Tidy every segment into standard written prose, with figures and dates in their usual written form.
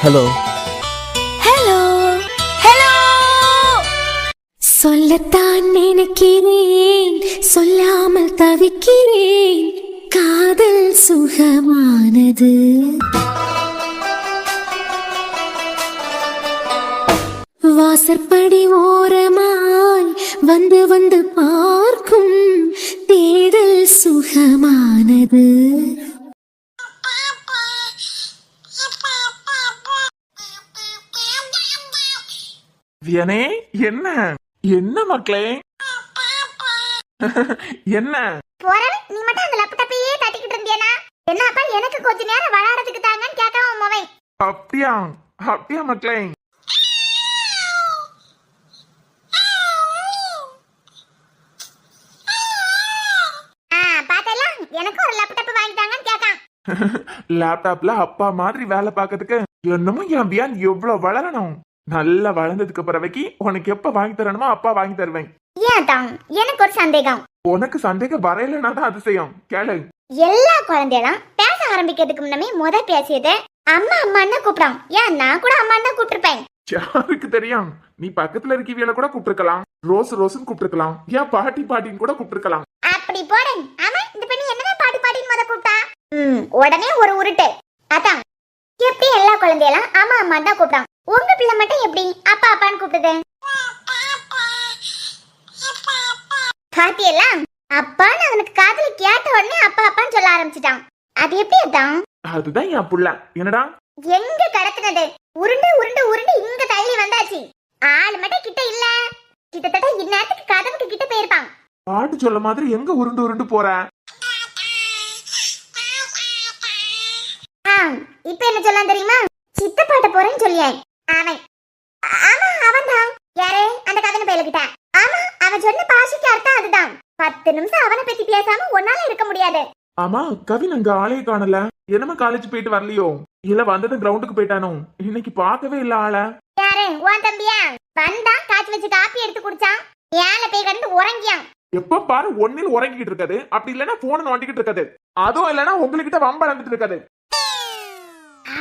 Hello hello hello. சொல்லத்தான் நினைக்கிறேன், சொல்லாமல் தவிக்கிறேன். காதல் சுகமானது. வாசற்படி ஓரமாய் வந்து வந்து பார்க்கும் தேடல் சுகமானது. வியனே, என்ன என்ன மக்களே? என்ன நீ மட்டும் அந்த லேப்டாப்பையே தட்டிக்கிட்டு இருந்தியனா? என்னப்பா எனக்கு கொஞ்ச நேரம் விளையாடுறதுக்கு தாங்கன்னு கேட்காம மோவை. அப்படியா அப்படியா மக்களே? பாத்தலாம், எனக்கு ஒரு லேப்டாப் வாங்கி தாங்கன்னு கேட்கான். லேப்டாப்ல அப்பா மாதிரி வேலை பார்க்கறதுக்கு என்னமோ என் வியான் எவ்வளவு வளரணும். நல்லா வளர்ந்ததுக்கு பிறவைக்கு உனக்கு எப்ப வாங்கி தரணுமோ அப்பா வாங்கி தருவேன். ஏன் தான் எனக்கு ஒரு சந்தேகம். உனக்கு சந்தேகம் வரையலன்னா தான் அதிசயம். கேளு. எல்லா குழந்தைகளும் பேச ஆரம்பிக்கிறதுக்கு முன்னமே பேசியது அம்மா அம்மான்னு கூப்பிடாம். ஏன் நான் கூட அம்மா தான் கூப்பிட்டுருப்பேன். யாருக்கு தெரியும்? நீ பக்கத்துல இருக்கவியல கூட கூப்பிட்டுருக்கலாம், ரோஸ் ரோஸ்ன்னு கூப்பிட்டுருக்கலாம், ஏன் பாட்டி பாட்டின்னு கூட கூப்பிட்டுருக்கலாம். அப்படி போறேன். ஆமா, இந்த பெண்ணு என்னதான் பாட்டி பாட்டின்னு முத கூப்பிட்டா? உடனே ஒரு உருட்டு. அதான் எப்படி எல்லா குழந்தைகளும் அம்மா அம்மா தான் கூப்பிடாம், உங்க பிள்ளை மட்டும் எப்படி அப்பா அப்பான்னு கூப்பிடுது? பாத்தியெல்லாம் அப்பான்னு அவனுக்கு காதுல கேட்ட உடனே அப்பா அப்பான்னு சொல்ல ஆரம்பிச்சிட்டான். அது எப்படி அதான்? அதுதான் என் புள்ள. என்னடா எங்க கடத்துனது? உருண்டு உருண்டு உருண்டு இங்க தள்ளி வந்தாச்சு. ஆளு மட்டும் கிட்ட இல்ல. கிட்டத்தட்ட இந்நேரத்துக்கு கதவுக்கு கிட்ட போயிருப்பான். பாட்டு சொல்ல மாதிரி எங்க உருண்டு உருண்டு போற? இப்ப என்ன சொல்ல தெரியுமா? சித்தப்பாட்ட போறேன்னு சொல்லியாய். அவன் ஆமா அவன்தான். யாரு? அந்த கதவு பேலுக்கிட்ட. ஆமா, அவன் சொன்ன பாஷைக்கு அர்த்தம் அதுதான். 10 நிமிஷம் அவனை பத்தி பேசாம ஒன்னால இருக்க முடியாது. ஆமா, கவின் அங்க ஆளையே காணல. என்னமா காலேஜ் போயிட்டு வரலையோ? இல்ல வந்ததும் கிரவுண்டுக்கு போயிட்டானோ? இன்னைக்கு பார்க்கவே இல்ல ஆள. யாரு? உன் தம்பியா? வந்தான், காய்ச்சி வச்சு காப்பி எடுத்து குடிச்சான். ஏல போய் கிடந்து உறங்கியான். எப்ப பாரு ஒன்னில் உறங்கிட்டு இருக்காது, அப்படி இல்லன்னா போன நோண்டிக்கிட்டு இருக்காது, அதுவும் இல்லன்னா உங்ககிட்ட வம்பளந்துட்டு இருக்காது.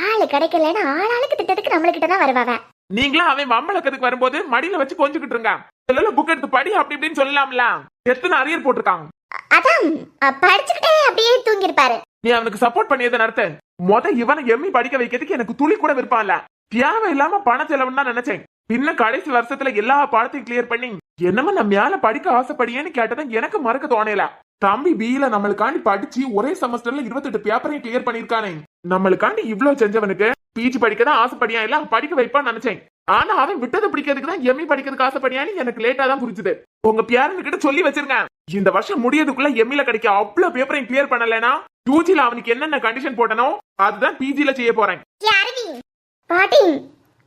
ஆளு கிடைக்கலன்னா ஆளாளுக்கு திட்டத்துக்கு நம்மளுக்கிட்ட தான் வருவாங்க. நீங்களும் அவன் வம்பளக்கிறதுக்கு வரும்போது மடியில வச்சு கொஞ்சிக்கிட்டு இருங்க. இல்ல புக் எடுத்து படி அப்படி இப்படின்னு சொல்லலாம்ல. எத்தனை அரியர் போட்டிருக்காங்க. அதான் படிச்சுக்கிட்டே அப்படியே தூங்கி இருப்பாரு. நீ அவனுக்கு சப்போர்ட் பண்ணியதை நடத்த. இவனை எம்மி படிக்க வைக்கிறதுக்கு எனக்கு துளி கூட விருப்பம் இல்ல. தேவை இல்லாம பண செலவுன்னு தான் நினைச்சேன். பின்ன கடைசி வருஷத்துல எல்லா பாடத்தையும் கிளியர் பண்ணி என்னமா நம்ம மேல படிக்க ஆசைப்படியேன்னு கேட்டதான் எனக்கு மறக்க தோணல. தம்பி பில நம்மளுக்காண்டி படிச்சு ஒரே செமஸ்டர்ல 28 பேப்பரையும் கிளியர் பண்ணிருக்கானே. நம்மளுக்காண்டி இவ்வளவு செஞ்சவனுக்கு பிஜி படிக்கதான் ஆசைப்படியா இல்ல படிக்க வைப்பான்னு நினைச்சேன். ஆனா அவன் விட்டதை பிடிக்கிறதுக்கு தான் எம்மி படிக்கிறதுக்கு ஆசைப்படியான்னு எனக்கு லேட்டா தான் புரிஞ்சுது. உங்க பேரண்ட் கிட்ட சொல்லி வச்சிருங்க, இந்த வருஷம் முடியதுக்குள்ள எம்மில கிடைக்க அவ்வளவு பேப்பரையும் கிளியர் பண்ணலனா யூஜில அவனுக்கு என்னென்ன கண்டிஷன் போட்டனோ அதுதான் பிஜில செய்ய போறேன். பாட்டி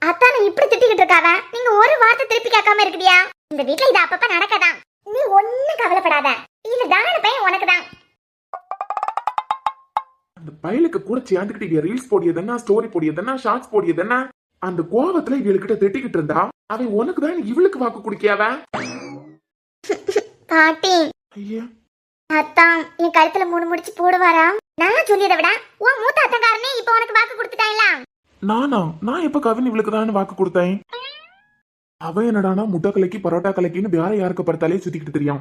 அத்தான இப்படி திட்டிக்கிட்டு இருக்காவ, நீங்க ஒரு வார்த்தை திருப்பி கேட்காம இருக்குடியா? இந்த வீட்ல இது அப்பப்ப நடக்கதான். நீ ஒண்ணும் கவலைப்படாத. இது தான பையன் உனக்கு தான். அந்த பையலுக்கு கூட சேர்ந்துக்கிட்டு ரீல்ஸ் போடியதுன்னா, ஸ்டோரி போடியதுன்னா, ஷார்ட்ஸ் போடியதுன்னா, அந்த கோவத்துல இவளுக்கிட்ட திட்டிக்கிட்டு இருந்தா அவன் உனக்கு தான் இவளுக்கு வாக்கு குடிக்காவ. பாட்டி ஐயா, அத்தான் என் கழுத்துல 3 முடிச்சு போடுவாரா? நான் சொல்லியதை விட உன் மூத்த அத்தங்காரனே இப்ப உனக்கு வாக்கு கொடுத்துட்டாங்களா? நான் எப்ப கவின் இவளுக்கு தான் வாக்கு கொடுத்தேன்? அவன் என்னடானா முட்டை கலக்கி பரோட்டா கலக்கின்னு வேற யாருக்கு பார்த்தாலே சுத்திக்கிட்டு தெரியும்.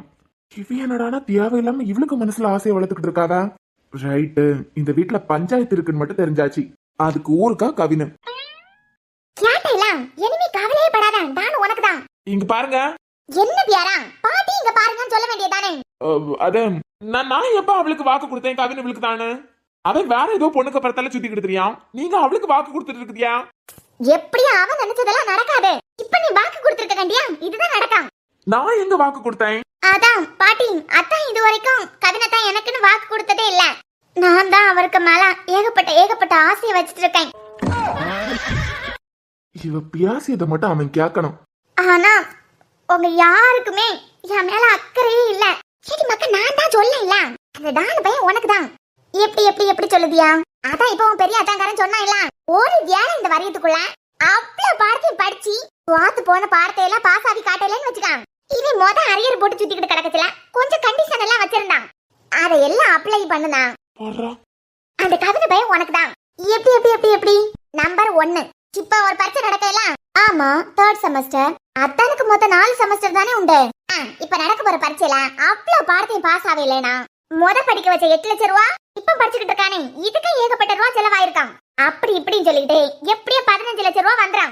இவ என்னடானா தேவையில்லாம இவளுக்கு மனசுல ஆசையை வளர்த்துக்கிட்டு இருக்காவ. ரைட்டு, இந்த வீட்டுல பஞ்சாயத்து இருக்குன்னு மட்டும் தெரிஞ்சாச்சு. அதுக்கு ஊருக்கா கவினு கேட்டேலாம். இனிமே கவலையே படாத, நான் உனக்கு தான். இங்க பாருங்க. என்ன பியாரா? பாட்டி இங்க பாருங்கன்னு சொல்ல வேண்டியதானே? அத நான் எப்ப அவளுக்கு வாக்கு கொடுத்தேன் கவின் இவளுக்கு தானே? அவன் வேற ஏதோ பொண்ணுக்கு பரத்தால சுத்திக்கிட்டு தெரியும். நீங்க அவளுக்கு வாக்கு கொடுத்துட்டு இருக்கியா? எப்படியா அவன் நினைச்சதெல்லாம் நடக்காது. இப்ப நீ வாக்கு கொடுத்திருக்க வேண்டியா? இதுதான் நடக்கும். நான் எங்க வாக்கு கொடுத்தேன்? அதான் பாட்டி அத்தான் இது வரைக்கும் கவினத்தான் எனக்குன்னு வாக்கு கொடுத்ததே இல்ல. நான் தான் அவருக்கு மேல ஏகப்பட்ட ஆசையை வச்சிட்டு இருக்கேன். இவ பியாசியதை மட்டும் அவன் கேட்கணும். ஆனா உங்க யாருக்குமே என் மேல அக்கறையே இல்ல. சரி மக்கா, நான் தான் சொல்லல, அந்த டான பையன் உனக்கு தான். எப்படி சொல்லுதியா? அதான் இப்ப உன் பெரிய அத்தாங்காரன் சொன்னா இல்ல, ஒரு வேலை இந்த வரியத்துக்குள்ள அவ்வளவு பாடத்தையும் படிச்சு வாத்து போன பாடத்தை எல்லாம் பாஸ் ஆகி காட்டலன்னு வச்சுக்கான். இவன் அரியர் போட்டு சுத்திக்கிட்டு கிடக்கத்துல கொஞ்சம் கண்டிஷன் எல்லாம் வச்சிருந்தான். அதையெல்லாம் அப்ளை பண்ணுனா அந்த கவிதை பையன் உனக்கு தான். எப்படி நம்பர் 1 இப்ப ஒரு பரீட்சை நடக்கல. ஆமா, 3rd செமஸ்டர். அத்தனுக்கு மொத்தம் 4 செமஸ்டர் தானே உண்டு. இப்ப நடக்க போற பரீட்சையில அவ்வளவு பாடத்தையும் பாஸ் ஆகலைனா படிக்க வச்ச 8 லட்சம் ரூபா இப்ப படிச்சுக்கிட்டு இருக்கானே, இதுக்கு ஏகப்பட்ட ரூபா செலவாயிருக்கான். அப்படி இப்படின்னு சொல்லிட்டு எப்படியோ 15 லட்சம் ரூபா வந்துறான்.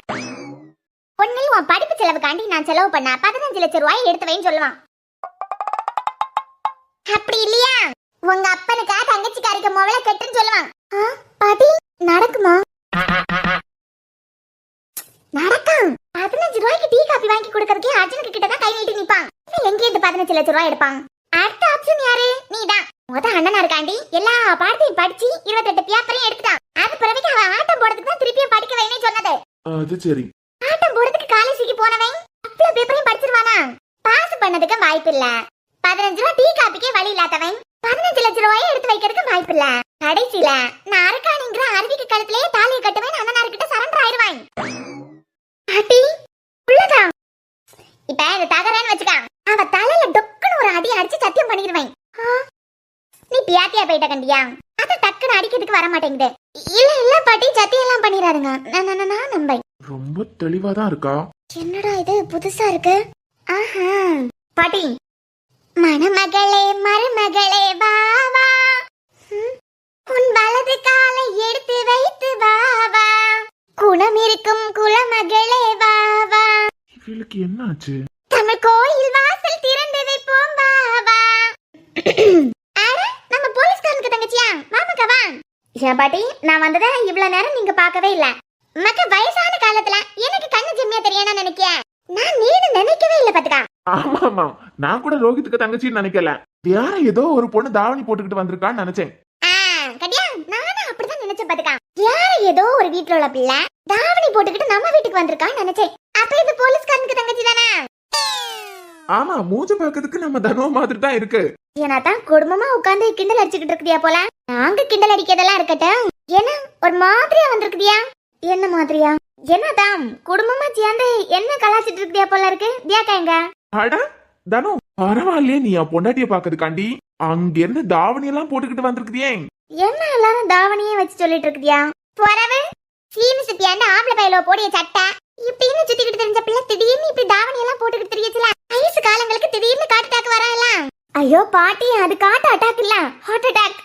ஒன்னில் உன் படிப்பு செலவுக்காண்டி நான் செலவு பண்ண 15 லட்சம் ரூபாய் எடுத்து வைன்னு சொல்லுவான். அப்படி இல்லையா உங்க அப்பனுக்கா தங்கச்சிக்காரிக்கு மொபைல கெட்டுன்னு சொல்லுவான். பாட்டி நடக்குமா? நடக்கும். 15 ரூபாய்க்கு டீ காபி வாங்கி கொடுக்கறதுக்கே அர்ஜுனுக்கு கிட்ட தான் கை நீட்டி நிப்பான். எங்க இந்த 15 லட்சம் ரூபாய் எடுப்பான்? அடுத்த ஆப்ஷன் யாரு? நீதான். அண்ணனா இருக்காண்டி எல்லா பாடத்தையும் படிச்சு 28 பேப்பரையும் எடுத்துட்டான். அது பிறகு அவன் ஆட்டம் போடுறதுக்கு தான் திருப்பியும் படிக்க வைனே சொன்னது. அது சரி. ஆட்டம் போடுறதுக்கு காலேஜுக்கு போனவன் அவ்வளவு பேப்பரையும் படிச்சிருவானா? பாஸ் பண்ணதுக்கு வாய்ப்பு இல்ல. 15 ரூபாய் டீ காப்பிக்கே வழி இல்லாதவன் 15 லட்சம் ரூபாயை எடுத்து வைக்கிறதுக்கு வாய்ப்பு இல்ல. கடைசியில நான் அரக்காணிங்கிற அருவிக்கு கழுத்திலேயே தாலியை கட்டுவேன், அண்ணனார்கிட்ட சரண்டர் ஆயிடுவான். பாட்டி உள்ளதா? இப்ப இந்த தகரன்னு வச்சுக்கா, அவ தலையில டொக்குன்னு ஒரு அடி அடிச்சு சத்தியம் பண்ணிடுவேன். நீ பியாத்தியா போயிட்ட கண்டியா? அத டக்குன்னு அடிக்கிறதுக்கு வர மாட்டேங்குது. இல்ல இல்ல பாட்டி, சத்தியம் எல்லாம் பண்ணிடாருங்க. நான் நம்பேன். ரொம்ப தெளிவா தான் இருக்கா. என்னடா இது புதுசா இருக்கு? ஆஹா பாட்டி, மணமகளே மருமகளே வா வா, உன் வலது காலை எடுத்து வைத்து வா வா, குணம் இருக்கும் குலமகளே வா வா. இவளுக்கு என்ன ஆச்சு? தமிழ் கோயில் வாசல் திறந்து வைப்போம் வா வா. அட நம்ம போலீஸ்காரனுக்கு தங்கச்சியா? வாமக்கா வா. ஏன் பாட்டி, நான் வந்தத இவ்வளவு நேரம் நீங்க பார்க்கவே இல்ல. மக்க வயசான காலத்துல எனக்கு கண்ணு ஜெம்மியா தெரியணும் நினைக்கிய? நான் நீனு நினைக்கவே இல்ல பாத்துக்கா. ஆமா ஆமா, நான் கூட ரோஹித்துக்கு தங்கச்சின்னு நினைக்கல. வேற ஏதோ ஒரு பொண்ணு தாவணி போட்டுக்கிட்டு வந்திருக்கான்னு நினைச்சேன். கட்டியா, நானும் அப்படிதான் நினைச்சேன் பாத்துக்கா. யார ஏதோ ஒரு வீட்டுல உள்ள பிள்ளை தாவணி போட்டுக்கிட்டு நம்ம வீட்டுக்கு வந்திருக்கான்னு நினைச்சேன். அப்ப இது போலீஸ்காரனுக்கு தங்கச்சி தானே? ஆமா, மூஞ்ச பாக்கிறதுக்கு நம்ம தனுவ மாதிரி தான் இருக்கு. ஏனாதான் குடும்பமா உட்கார்ந்து கிண்டல் அடிச்சுக்கிட்டு இருக்குதியா போல. நாங்க கிண்டல் அடிக்கிறதெல்லாம் இருக்கட்டும், என்ன ஒரு மாதிரியா வந்திருக்குதியா? என்ன மாதிரியா? என்னதான் குடும்பமா சேர்ந்து என்ன கலாச்சிட்டு இருக்குதியா போல இருக்கு. தியாக்கா எங்க? அட தனு, பரவாயில்லையே, நீ என் பொண்டாட்டிய பாக்குறதுக்காண்டி அங்க இருந்து தாவணி எல்லாம் போட்டுக்கிட்டு வந்திருக்குதியே. என்ன எல்லாரும் தாவணியே வச்சு சொல்லிட்டு இருக்குதியா? போறவு சீனி சுத்தியாண்டு ஆம்பளை பையில போடிய சட்டை இப்படின்னு சுத்திக்கிட்டு தெரிஞ்ச பிள்ளை திடீர்னு இப்படி தாவணி எல்லாம் போட்டுக்கிட்டு தெரியச்சுல. வயசு காலங்களுக்கு திடீர்னு காட்டு அட்டாக் வரல. ஐயோ பாட்டி, அது காட்டு அட்டாக் இல்ல, ஹார்ட் அட்டாக்.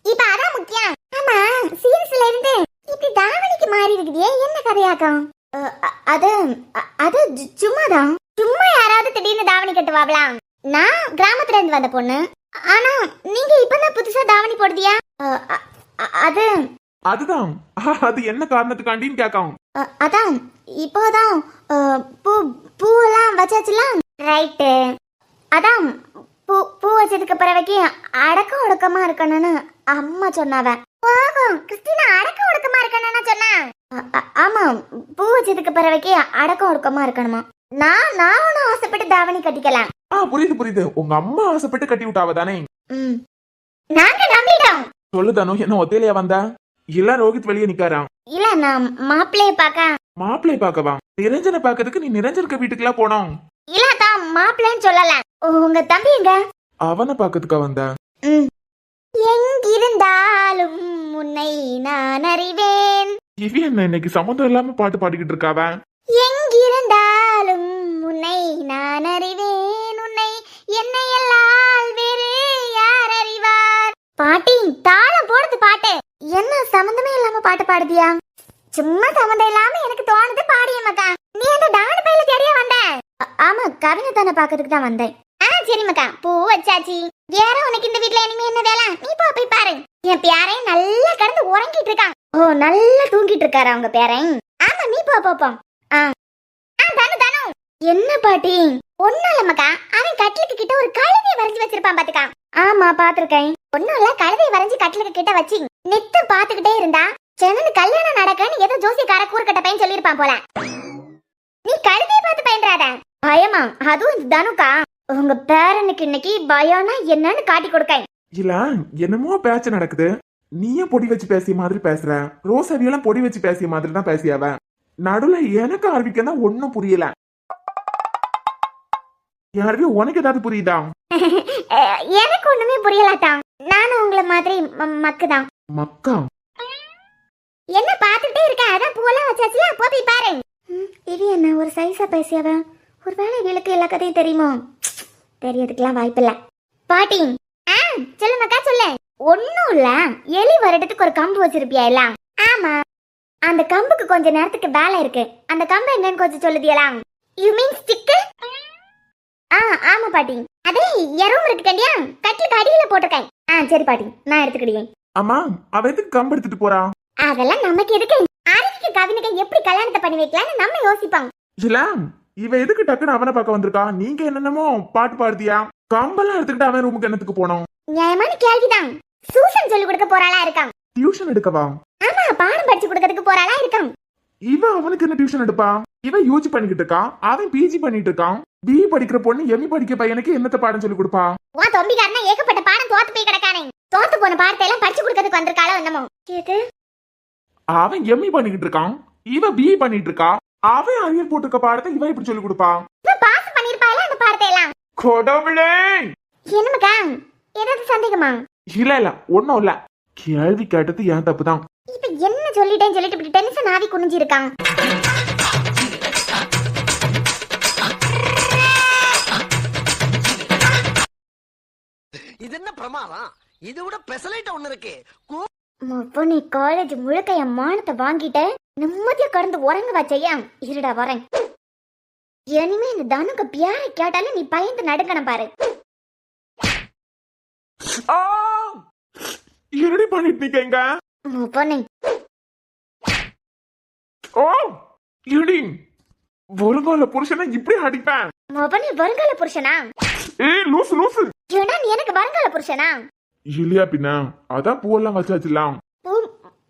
இப்ப அதான் முக்கியம். ஆமா, சீன்ஸ்ல இருந்து இப்படி தாவணிக்கு மாறி இருக்குதியே, என்ன கதையாக்கம்? அது அது சும்மாதான். சும்மா யாராவது திடீர்னு தாவணி கட்டுவாங்களா? நான் கிராமத்துல இருந்து வந்த பொண்ணு. ஆனா நீங்க இப்பதான் புதுசா தாவணி போடுதியா? அது அதுதான். அது என்ன காரணத்துக்காண்டின்னு கேட்காம். அதான் இப்போதான் பூவெல்லாம் வச்சாச்சுலாம். ரைட்டு. அதான் பூ வச்சதுக்கு பிறகு அடக்க ஒடுக்கமா இருக்கணும்னு அம்மா சொன்னாவ. போகும் கிறிஸ்டினா, அடக்க ஒடுக்கமா இருக்கணும்னு சொன்னா. ஆமா, பூ வச்சதுக்கு பிறகு அடக்க ஒடுக்கமா இருக்கணுமா? நானும் ஆசைப்பட்டு தாவணி கட்டிக்கலாம். புரியுது புரியுது, உங்க அம்மா ஆசைப்பட்டு கட்டி விட்டாவ தானே? நாங்க நம்பிட்டோம். சொல்லு தனு, என்ன ஒத்தையிலையா வந்தா? இல்ல ரோஹித் வெளியே நிக்காராம். இல்ல, நான் மாப்பிள்ளைய பாக்க. மாப்பிள்ளை பாக்கவா? நிரஞ்சனை பாக்கிறதுக்கு நீ நிரஞ்சனுக்கு வீட்டுக்குலாம் போனோம். இல்ல தான் மாப்பிள்ளைன்னு சொல்லல. உங்க தம்பி எங்க? அவனை பாக்கிறதுக்கா வந்தா? எங்கிருந்தாலும் உன்னை நான் அறிவேன். இவ என்ன இன்னைக்கு சம்மந்தம் இல்லாம பாட்டு பாடிக்கிட்டு இருக்காவ? எங்கிருந்தாலும் உன்னை நான் அறிவேன், உன்னை என்னை எல்லாம் வேறு யார் அறிவார். பாட்டி, தாளம் போடுது பாட்டு. என்ன சம்பந்தமே இல்லாம பாட்டு பாடுதியா? சும்மா சம்பந்தம் இல்லாம எனக்கு தோணுது பாடிய மக்கா. நீ அந்த டான் பையில தேடியா வந்த? ஆமா, கவிஞத்தான பாக்கிறதுக்கு தான் வந்தேன். சரி மக்கா, பூ வச்சாச்சு. வேற உனக்கு இந்த வீட்டுல இனிமே என்ன வேலை? நீ போய் பாரு. என் பேரையும் நல்லா கடந்து உறங்கிட்டு இருக்கான். ஓ, நல்லா தூங்கிட்டு இருக்காரு அவங்க பேரையும். ஆமா, நீ போப்போம். தனு தனு. என்ன பாட்டி? ஒண்ணும் இல்ல மக்கா, அவன் கட்டிலுக்கு கிட்ட ஒரு கழுதையை வரைஞ்சு வச்சிருப்பான் பாத்துக்கா. ஆமா, பாத்துருக்கேன். ஒண்ணும் இல்ல, கழுதையை வரைஞ்சு கட்டிலுக்கு கிட்ட வச்சு நெத்து பாத்துக்கிட்டே இருந்தா சென்னு கல்யாணம் நடக்கன்னு ஏதோ ஜோசியக்கார கூறுகட்ட பையன் சொல்லிருப்பான் போல. நீ கழுதையை பார்த்து பயன்றாத. பயமா? அதுவும் தனுக்கா? உங்க பேரனுக்கு இன்னைக்கு பயம்னா என்னன்னு காட்டி கொடுக்க. இல்ல, என்னமோ பேச்சு நடக்குது. நீயே பொடி வச்சு பேசிய மாதிரி பேசுற. ரோசவியெல்லாம் பொடி வச்சு பேசிய மாதிரி தான் பேசியாவ. நடுவுல எனக்கு ஆரம்பிக்கன்னா ஒன்னும் புரியல. யாருமே உனக்கு ஏதாவது புரியுதா? எனக்கு ஒண்ணுமே புரியலாதான். நானும் உங்களை மாதிரி மக்குதான். மக்கா? என்ன பாத்துட்டே இருக்க? அதான் பூவெல்லாம் வச்சாச்சுல, போய் பாரு. இது என்ன ஒரு சைஸா பேசியவ? ஒருவேளை இவளுக்கு எல்லா கதையும் தெரியுமோ? தெரியறதுக்கெல்லாம் வாய்ப்பில்லை. பாட்டி சொல்லுமாக்கா சொல்லு. ஒன்னும் இல்ல, எலி வரட்டுக்கு ஒரு கம்பு வச்சிருப்பியா? இல்ல ஆமா, அந்த கம்புக்கு கொஞ்ச நேரத்துக்கு வேலை இருக்கு. அந்த கம்பு என்னன்னு கொஞ்சம் சொல்லுதியலாம். You mean stick? ஆமா பாட்டி, அதே எறும் இருக்கு கண்டியா, கட்டிலுக்கு அடியில போட்டிருக்கேன். சரி பாட்டி, நான் எடுத்துக்கிடுவேன். அம்மா, அவ எதுக்கு கம்பு எடுத்துட்டு போறா? அதெல்லாம் நமக்கு எதுக்கு? அருவிக்கு கவினுக்கு எப்படி கல்யாணத்தை பண்ணி வைக்கலாம்னு நம்ம யோசிப்போம். இல்ல, இவ எதுக்கு டக்குன்னு அவனை பார்க்க வந்திருக்கா? நீங்க என்னென்னமோ பாட்டு பாடுதியா? கம்பெல்லாம் எடுத்துக்கிட்டு அவன் ரூமுக்கு என்னத்துக்கு போனோம்? நியாயமான கேள்விதான். சூசன் சொல்லி கொடுக்க போறாளா இருக்கான். டியூஷன் எடுக்கவா? ஆமா, பாடம் படிச்சு கொடுக்கறதுக்கு போறாளா இருக்கான். இவ அவனுக்கு என்ன டியூஷன் எடுப்பா? இவன் யூஜி பண்ணிக்கிட்டு இருக்கான், அவன் பிஜி பண்ணிட்டு இருக்கான். பிஇ படிக்கிற பொண்ணு எம்இ படிக்க பையனுக்கு என்னத்த பாடம் சொல்லி கொடுப்பா? உன் தம்பிக்காரனா ஏகப்பட்ட பாடம் தோத்து போய் கிடக்கானே. தோத்து போன பாடத்தை எல்லாம் படிச்சு கொடுக்கறதுக்கு வந்திருக்காளோ என்னமோ. கேது அவன் எம்இ பண்ணிக்கிட்டு இருக்கான், இவ பிஇ பண்ணிட்டு இருக்கா. அவன் அரியர் போட்டுக்க பாடத்தை இவ இப்படி சொல்லி கொடுப்பா? இவ பாஸ் பண்ணிருப்பாளா அந்த பாடத்தை எல்லாம்? கடவுளே! என்னமக்கா, ஏதாவது சந்தேகமா? இல்ல ஒண்ணும் இல்ல. கேள்வி கேட்டது ஏன் தப்புதான். இப்ப என்ன சொல்லிட்டேன்னு சொல்லிட்டு இப்படி டென்ஷன் ஆவி குனிஞ்சு இருக்கான். இது என்ன பிரமாதம்? இது விட பெசலைட் ஒண்ணு இருக்கு. பொண்ணு காலேஜ் முழுக்க என் மானத்தை வாங்கிட்டு நிம்மதியா கடந்து உறங்க வச்சையா. இருடா வரேன். இனிமே இந்த தனுக்கு பியாரை கேட்டாலும் நீ பயந்து நடுங்கணும் பாரு. என்னடி பண்ணிட்டு இருக்கீங்க? பொண்ணு இடி வருங்கால புருஷனை இப்படி அடிப்பேன். பொண்ணு வருங்கால புருஷனா? ஏய் லூசு லூசு. ஏன்னா நீ எனக்கு வருங்கால புருஷனா? இல்லையா பின்ன, அதான் பூவெல்லாம் வச்சாச்சுலாம்.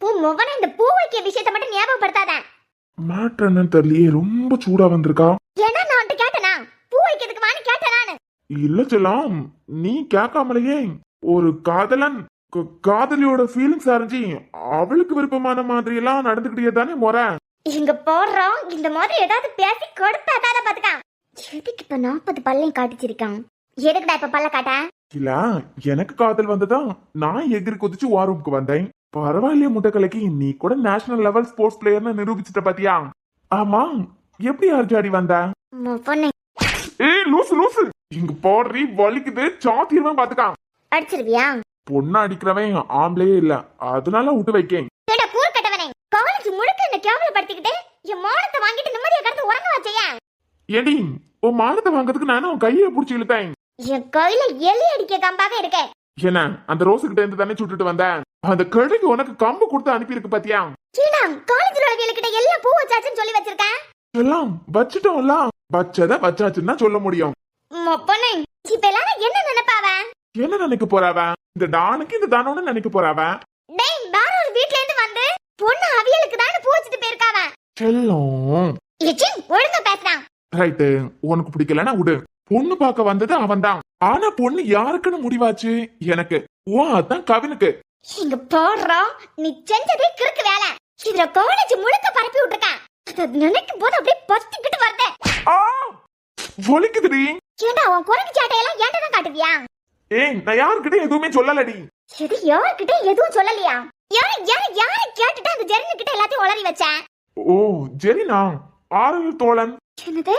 பூ மொவன இந்த பூ வைக்க விஷயத்தை மட்டும் ஞாபகப்படுத்தாத. மேட்டர் என்னன்னு தெரியலையே, ரொம்ப சூடா வந்திருக்கா. ஏன்னா நான் உன்கிட்ட கேட்டனா பூ வைக்கிறதுக்கு வான்னு கேட்டேன் நானு. இல்ல செல்லாம், நீ கேட்காமலேயே ஒரு காதலன் காதலியோட ஃபீலிங்ஸ் அறிஞ்சி அவளுக்கு விருப்பமான மாதிரி எல்லாம் நடந்துக்கிட்டே தானே முறை. இங்க போடுறோம் இந்த மாதிரி ஏதாவது பேசி கொடுத்தாதாத பாத்துக்கா. எதுக்கு இப்ப 40 பல்லையும் காட்டிச்சிருக்கான்? எதுக்குடா இப்ப பல்ல காட்ட? இல்ல, எனக்கு காதல் வந்ததா நான் எகிரி குதிச்சு வாரூமுக்கு வந்தேன். பரவாயில்லையே முட்டைக்கலைக்கு, நீ கூட நேஷனல் லெவல் ஸ்போர்ட்ஸ் பிளேயர்னு நிரூபிச்சிட்ட பாத்தியா? ஆமா, எப்படி அர்ஜாடி வந்த? பொண்ணு ஏய் லூசு லூசு, இங்க போடுறீ வலிக்குது, சாத்திரமா பாத்துக்கா. அடிச்சிருவியா? பொண்ணு அடிக்கிறவன் ஆம்பளையே இல்ல, அதனால விட்டு வைக்கேன். ஏடா கூர் கட்டவனே, காலேஜ் முழுக்க என்ன கேவலப்படுத்திக்கிட்டு என் மானத்தை வாங்கிட்டு நிம்மதியா கடந்து உறங்க வச்சையா. ஏடி, உன் மானத்தை வாங்குறதுக்கு நானும் உன் கையை பிடிச்சி இழுத்தேன். என் கையில எலி அடிக்க கம்பாக இருக்கேன். என்ன, அந்த ரோஸு கிட்ட இருந்து தானே சுட்டுட்டு வந்தேன். அந்த கழுகு உனக்கு கம்பு கொடுத்து அனுப்பி இருக்கு பாத்தியா? சீனா, காலேஜ்ல உள்ளவங்க கிட்ட எல்லாம் பூ வச்சாச்சுன்னு சொல்லி வச்சிருக்கேன். எல்லாம் வச்சுட்டோம்ல, வச்சத வச்சாச்சுன்னா சொல்ல முடியும். பொண்ணு இப்ப எல்லாரும் என்ன நினைப்பாவ? என்ன நினைக்க போறாவ? இந்த டானுக்கு இந்த தானோன்னு நினைக்க போறாவ. டேய், வேற ஒரு வீட்ல இருந்து வந்து பொண்ணு அவியலுக்கு தான் பூ வச்சிட்டு போயிருக்காவ. செல்லம் ஏச்சி ஒழுங்கா பேசுறான். ரைட்டு, உனக்கு பிடிக்கலன்னா விடு. பொண்ணு பார்க்க வந்தது அவன் தான். ஆனா பொண்ணு யாருக்குன்னு முடிவாச்சு? எனக்கு. ஓ, அதான் கவினுக்கு. இங்க போடுறோம், நீ செஞ்சதே கிறுக்கு வேலை. இதுல காலேஜ் முழுக்க பரப்பி விட்டுருக்கான். அது நினைக்கும் போது அப்படியே பத்திக்கிட்டு வருது. வலிக்குதுடி. ஏண்டா உன் குரங்கு சாட்டையெல்லாம் ஏன்டா தான் காட்டுவியா? ஏய், நான் யாருக்கிட்ட எதுவுமே சொல்லலடி. இது யாருக்கிட்ட எதுவும் சொல்லலையா? யாரு யாரு யாரு கேட்டுட்டு அந்த ஜெரின் கிட்ட எல்லாத்தையும் உளறி வச்ச? ஓ, ஜெரினா ஆரோக்கிய தோழன். என்னது?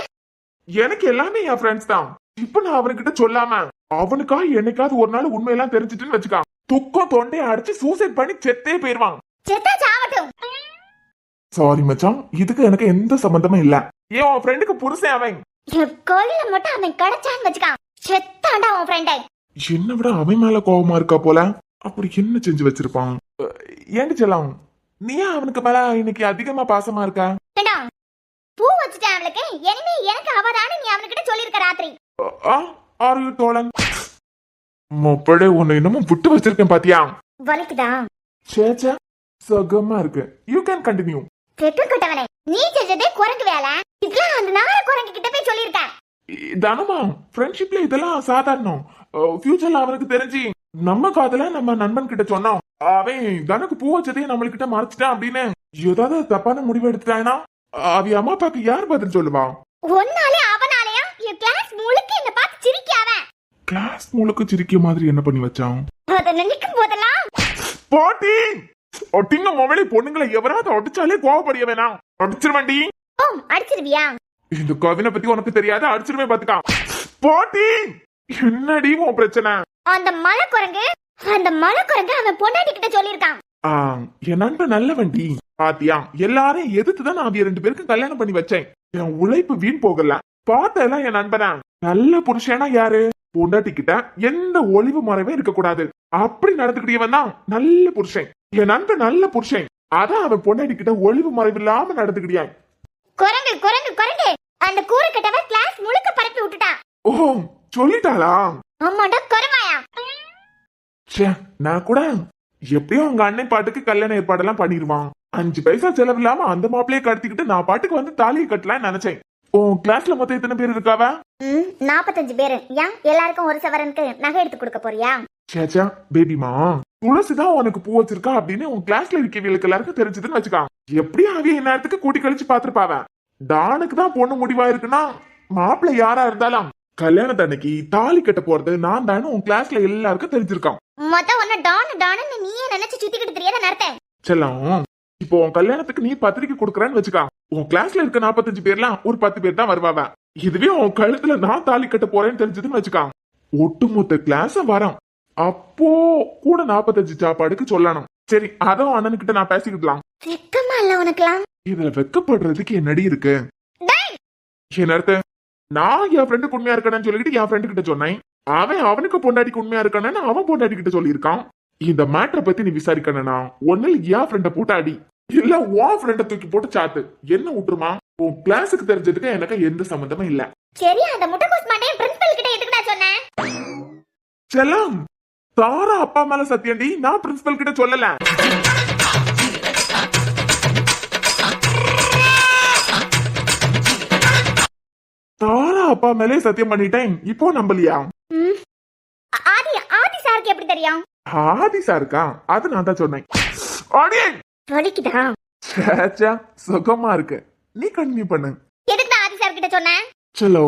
எனக்கு எல்லாமே என் ஃப்ரெண்ட்ஸ் தான். இப்ப நான் அவனுக்கிட்ட சொல்லாம அவனுக்கா என்னைக்காவது ஒரு நாள் உண்மையெல்லாம் தெரிஞ்சிட்டுன்னு வச்சுக்கா, துக்கம் தொண்டையை அடிச்சு சூசைட் பண்ணி செத்தே போயிருவான். செத்தா சாவட்டும். சாரி மச்சான், இதுக்கு எனக்கு எந்த சம்பந்தமும் இல்ல. ஏன் உன் ஃப்ரெண்டுக்கு புருஷன் அவன். என் கையில மட்டும் அவன் கிடைச்சான்னு வச்சுக்கான், செத்தாண்டா உன் ஃப்ரெண்டை. என்ன விட அவன் மேல கோபமா இருக்கா போல. அப்படி என்ன செஞ்சு வச்சிருப்பான்? ஏன்னு செல்லாம், நீ ஏன் அவனுக்கு மேல இன்னைக்கு அதிகமா பாசமா இருக்க? ஏண்டா பூ வச்சுட்டேன் அவளுக்கு, இனிமே எனக்கு அவதானே நீ அவன்கிட்ட சொல்லிருக்க ராத்திரி. ஆரோக்கிய தோழன் மொப்படே, உன்னை இன்னமும் விட்டு வச்சிருக்கேன் பாத்தியா? வலிக்குதா? சேச்சா, சுகமா இருக்கு. You can continue. வெட்டு கட்டவனே, நீ செஞ்சதே குரங்கு வேலை. இதெல்லாம் அந்த நார குரங்கு கிட்ட போய் சொல்லிருக்க. தானமா, ஃப்ரெண்ட்ஷிப்ல இதெல்லாம் சாதாரணம். ஃபியூச்சர்ல அவனுக்கு தெரிஞ்சு நம்ம காதல நம்ம நண்பன் கிட்ட சொன்னோம், அவன் தனக்கு பூ வச்சதையும் நம்மள்கிட்ட மறைச்சிட்டான் அப்படின்னு ஏதாவது தப்பான முடிவு எடுத்துட்டானா அவ அம்மா அப்பாக்கு யார் பதில் சொல்லுவா? ஒன்னாலே அவனாலயா என் கிளாஸ் முழுக்க என்ன பார்த்து சிரிக்காவ. கிளாஸ் முழுக்க சிரிக்க மாதிரி என்ன பண்ணி வச்சான்? அத நினைக்கும் போதெல்லாம் போட்டி ஒட்டிங்க மொபைலை பொண்ணுங்களை எவராவது அடிச்சாலே கோவப்படிய வேணாம். அடிச்சிருவேன்டி. ஓ அடிச்சிருவியா? இந்த கவினை பத்தி உனக்கு தெரியாது, அடிச்சிருவே பாத்துக்கா. போட்டி என்னடி உன் பிரச்சனை? அந்த மலை குரங்கு அவன் பொண்டாட்டி கிட்ட சொல்லியிருக்கான். என் நண்பன் நல்ல வண்டி பாத்தியா, எல்லாரையும் எதிர்த்துதான் நான் அவிய 2 பேருக்கு கல்யாணம் பண்ணி வச்சேன். என் உழைப்பு வீண் போகல. பார்த்தெல்லாம் என் நண்பனா நல்ல புருஷனா யாரு? பொண்டாட்டி கிட்ட எந்த ஒளிவு மறைவே இருக்க கூடாது, அப்படி நடந்துக்கிட்டவன் தான் நல்ல புருஷன். என் நண்பன் நல்ல புருஷன், அதான் அவன் பொண்டாட்டி கிட்ட ஒளிவு மறைவு இல்லாம நடந்துக்கிட்டியா. குரங்கு குரங்கு குரங்கு அந்த கூரை கட்டவ கிளாஸ் முழுக்க பரப்பி விட்டுட்டான். ஓ சொல்லிட்டாளா? ஆமாடா குரவாயா. நான் கூட எப்படியும் உங்க அண்ணன் பாட்டுக்கு கல்யாண ஏற்பாடெல்லாம் பண்ணிடுவான், 5 பைசா செலவு இல்லாம அந்த மாப்பிளைய கடத்திக்கிட்டு நான் பாட்டுக்கு வந்து தாலியை கட்டலாம்னு நினைச்சேன். உன் கிளாஸ்ல மொத்தம் எத்தனை பேர் இருக்காவ? 45 பேரு. ஏன் எல்லாருக்கும் ஒரு சவரனுக்கு நகை எடுத்து கொடுக்க போறியா? சேச்சா பேபிமா, துளசிதான் உனக்கு பூ வச்சிருக்கா அப்படின்னு உன் கிளாஸ்ல இருக்கவங்களுக்கு எல்லாருக்கும் தெரிஞ்சதுன்னு வச்சுக்கான். எப்படியும் அவிய நேரத்துக்கு கூட்டி கழிச்சு பாத்துருப்பாவ. டானுக்கு தான் பொண்ணு முடிவா இருக்குன்னா மாப்பிள்ளை யாரா இருந்தாலும் கல்யாணத்தன்னைக்கு தாலி கட்ட போறது நான் தானு உன் கிளாஸ்ல எல்லாருக்கும் தெரிஞ்சிருக்கான். மொத்தம் ஒன்னு டானு நீயே நினைச்சு சுத்திக்கிட்டு தெரியாத நடத்த செல்லம். இப்போ உன் கல்யாணத்துக்கு நீ பத்திரிக்கை கொடுக்கறன்னு வச்சுக்கா, உன் கிளாஸ்ல இருக்க 45 பேர்லாம் ஒரு 10 பேர் தான் வருவாவ. இதுவே உன் கழுத்துல நான் தாலி கட்ட போறேன்னு தெரிஞ்சதுன்னு வச்சுக்கா, ஒட்டுமொத்த கிளாஸ் வரோம். அப்போ கூட 45 சாப்பாடுக்கு சொல்லணும். சரி அதுவும் அண்ணனுக்கிட்ட நான் பேசிக்கிடலாம். வெக்கமா இல்ல உனக்குலாம்? இதுல வெக்கப்படுறதுக்கு என்னடி இருக்கு? என் அர்த்த நான் என் ஃப்ரெண்டுக்கு உண்மையா இருக்கானு சொல்லிட்டு என் ஃப்ரெண்டு கிட்ட சொன்னேன். அவனுக்கு பொண்டாட்டிக்கு உண்மையா இருக்கானு அவன் பொண்டாட்டி கிட்ட சொல்லியிருக்கான். இந்த மேட்டரை பத்தி நீ விசாரிக்கணும்னா ஒன்னும் என் ஃப்ரெண்ட போட்டு அடி, இல்ல உன் ஃப்ரெண்ட தூக்கி போட்டு சாத்து. என்ன விட்டுருமா? உன் கிளாஸுக்கு தெரிஞ்சதுக்கு எனக்கு எந்த சம்பந்தமும் இல்ல. சரி அந்த முட்டைகோஸ் மாட்டே பிரின்சிபல் கிட்ட எதுக்குடா சொன்ன? செல்லம், தாரா அப்பா மேல சத்தியண்டி, நான் பிரின்சிபல் கிட்ட சொல்லல. தாரா அப்பா மேலே சத்தியம் பண்ணிட்டேன். இப்போ நம்பலையா? ஆதி சாருக்கு எப்படி தெரியும்? ஆதி சாருக்கா? அது நான் தான் சொன்னேன். வலிக்குதா? சுகமா இருக்கு, நீ கண்டினியூ பண்ணு. எதுக்கு ஆதி சார் கிட்ட சொன்ன? சலோ,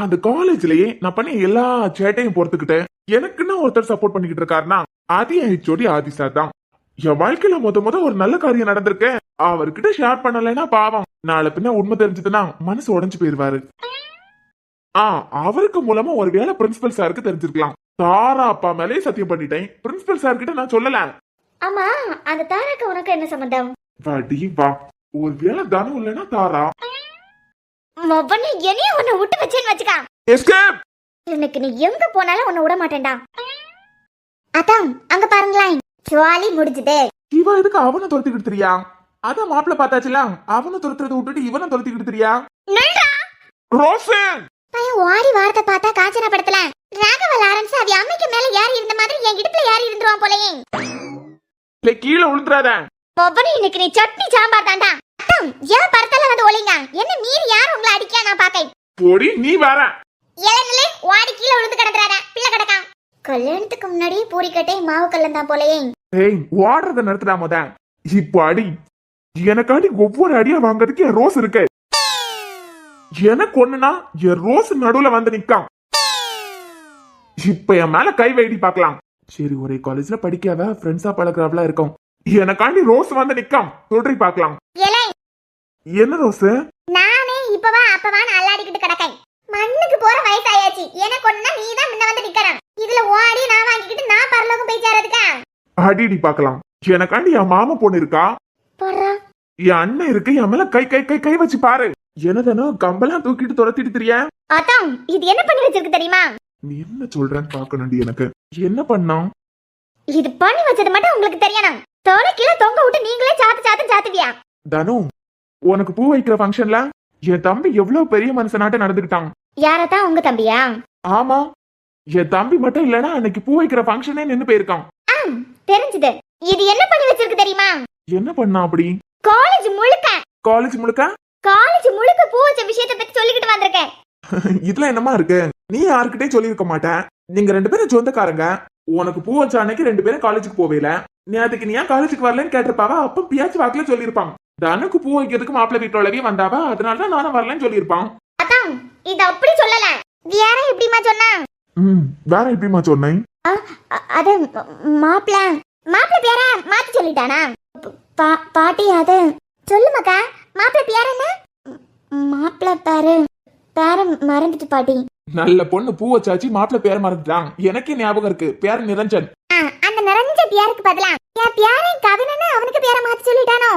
அந்த காலேஜ்லயே நான் பண்ணி எல்லா சேட்டையும் பொறுத்துக்கிட்டு எனக்குன்னு ஒருத்தர் சப்போர்ட் பண்ணிக்கிட்டு இருக்காருன்னா அது என் ஹெச்ஓடி ஆதி சார் தான். என் வாழ்க்கையில முத ஒரு நல்ல காரியம் நடந்திருக்கு, அவர்கிட்ட ஷேர் பண்ணலைன்னா பாவம் நாளை பின்ன உண்மை தெரிஞ்சதுன்னா மனசு உடைஞ்சு போயிருவாரு. அவருக்கு மூலமா ஒருவேளை பிரின்சிபல் சாருக்கு தெரிஞ்சிருக்கலாம். தாரா அப்பா மேலே சத்தியம் பண்ணிட்டேன், பிரின்சிபல் சார் கிட்ட நான் சொல்லல. ஆமா அந்த தாராக்கு உனக்கு என்ன சம்பந்தம்? வாடி வா, ஒருவேளை தானம் இல்லைன்னா தாரா மொபைல்ல என்னைய உன்னை விட்டு வச்சேன்னு வச்சுக்கா. எஸ்கேப். இன்னைக்கு நீ எங்க போனாலும் உன்னை விட மாட்டேன்டா. அதான் அங்க பாருங்களேன், ஜாலி முடிஞ்சது. இவ எதுக்கு அவனை துரத்திக்கிட்டு தெரியா? அதான் மாப்பிள்ள பார்த்தாச்சுல, அவனை துரத்துறதை விட்டுட்டு இவனை துரத்திக்கிட்டு தெரியா? ரோஸு பையன் ஓடி வாரத்தை பார்த்தா காஞ்சனா படத்துல ராகவ லாரன்ஸ் அவ அம்மைக்கு மேல யார் இருந்த மாதிரி என் இடுப்புல யார் இருந்துருவான் போலயே. கீழே விழுந்துறாத. மொபைல் இன்னைக்கு நீ சட்னி சாம்பார் தாண்டா. ஏன் படத்துல வந்து ஒளிங்க என்ன மீறி யார் உங்களை அடிக்க நான் பாக்கேன். போடி நீ வர. இளநிலை ஓடி கீழே விழுந்து கிடக்குறாரா பிள்ளை கிடக்கான். கல்யாணத்துக்கு முன்னாடியே பூரி கட்டை மாவு கல்லன் தான் போலயே. ஏய் ஓடுறத நிறுத்தடா முத. இப்போ அடி, எனக்காடி ஒவ்வொரு அடியா வாங்குறதுக்கு என் ரோஸ் இருக்கு. எனக்கு ஒண்ணுனா என் ரோஸ் நடுவுல வந்து நிக்கான். இப்ப என் மேல கை வைடி பாக்கலாம். சரி ஒரே காலேஜ்ல படிக்காத ஃப்ரெண்ட்ஸா பழகுறாப்ல இருக்கும், எனக்காண்டி ரோஸ் வந்து நிக்காம். சொல்றி பாக்கலாம். என்ன ரோஸ்? நானே இப்பவா அப்பவான்னு அல்லாடிக்கிட்டு கிடக்கேன். மண்ணுக்கு போற வயசாயாச்சு, எனக்கு ஒண்ணுனா நீ தான் முன்ன வந்து நிக்கணும். இதுல ஓடி நான் வாங்கிக்கிட்டு நான் பரலோகம் போய் சேரதுக்கா? அடிடி பாக்கலாம். எனக்காண்டி என் மாமா பொண்ணு இருக்கா, என் அண்ணன் இருக்கு, என் மேல கை கை கை கை வச்சு பாரு. என்னதானோ கம்பெல்லாம் தூக்கிட்டு துரத்திட்டு தெரியா? அதான் இது என்ன பண்ணி வச்சிருக்கு தெரியுமா? நீ என்ன சொல்றன்னு பாக்கணும்டி. எனக்கு என்ன பண்ணோம்? இது பண்ணி வச்சது மட்டும் உங்களுக்கு தெரியணும். தொலைக்கில தொங்க விட்டு நீங்களே சாத்துவியா? தனு, உனக்கு பூ வைக்கிற ஃபங்க்ஷன்ல என் தம்பி எவ்வளவு பெரிய மனுஷனாட்ட நடந்துக்கிட்டான். யாரதான் உங்க தம்பியா? ஆமா, என் தம்பி மட்டும் இல்லனா அன்னைக்கு பூ வைக்கிற ஃபங்க்ஷனே நின்னு போயிருக்கான். தெரிஞ்சது. இது என்ன பண்ணி வச்சிருக்கு தெரியுமா? என்ன பண்ணா அப்படி? காலேஜ் முழுக்க பூ வச்ச விஷயத்தை பத்தி சொல்லிக்கிட்டு வந்திருக்கேன். இதுல என்னமா இருக்கு? நீ யாருக்கிட்டே சொல்லிருக்க மாட்டேன். நீங்க 2 பேரும் சொந்தக்காரங்க. உனக்கு பூ வச்ச அன்னைக்கு 2 பேரும் காலேஜுக்கு போவேல. நேத்துக்கு நீ ஏன் காலேஜுக்கு வரலன்னு கேட்டிருப்பாவ. அப்ப பியாச்சு வாக்குல சொல்லிருப்பான். தனுக்கு பூ வைக்கிறதுக்கு மாப்பிள்ளை வீட்டோடவே வந்தாவ, அதனாலதான் நானும் வரலன்னு சொல்லிருப்பான். அதான் இது அப்படி சொல்லல. வேற எப்படிமா சொன்னா? வேற எப்படிமா சொன்னேன்? அது மாப்பிள்ளை பேர மாத்தி சொல்லிட்டானா? பாட்டி அது சொல்லுமாக்கா. மாப்பிள்ளை பேர் என்ன? மாப்பிள்ளை பேரு மறந்துட்டு பாட்டி. நல்ல பொண்ணு பூ வச்சாச்சு, மாப்பிள்ள பேரை மறந்துட்டான். எனக்கே ஞாபகம் இருக்கு, பேர் நிரஞ்சன். அந்த நிறைஞ்ச பேருக்கு பதிலா என் பேரன் கவினன்னு அவனுக்கு பேரை மாத்தி சொல்லிட்டானோ?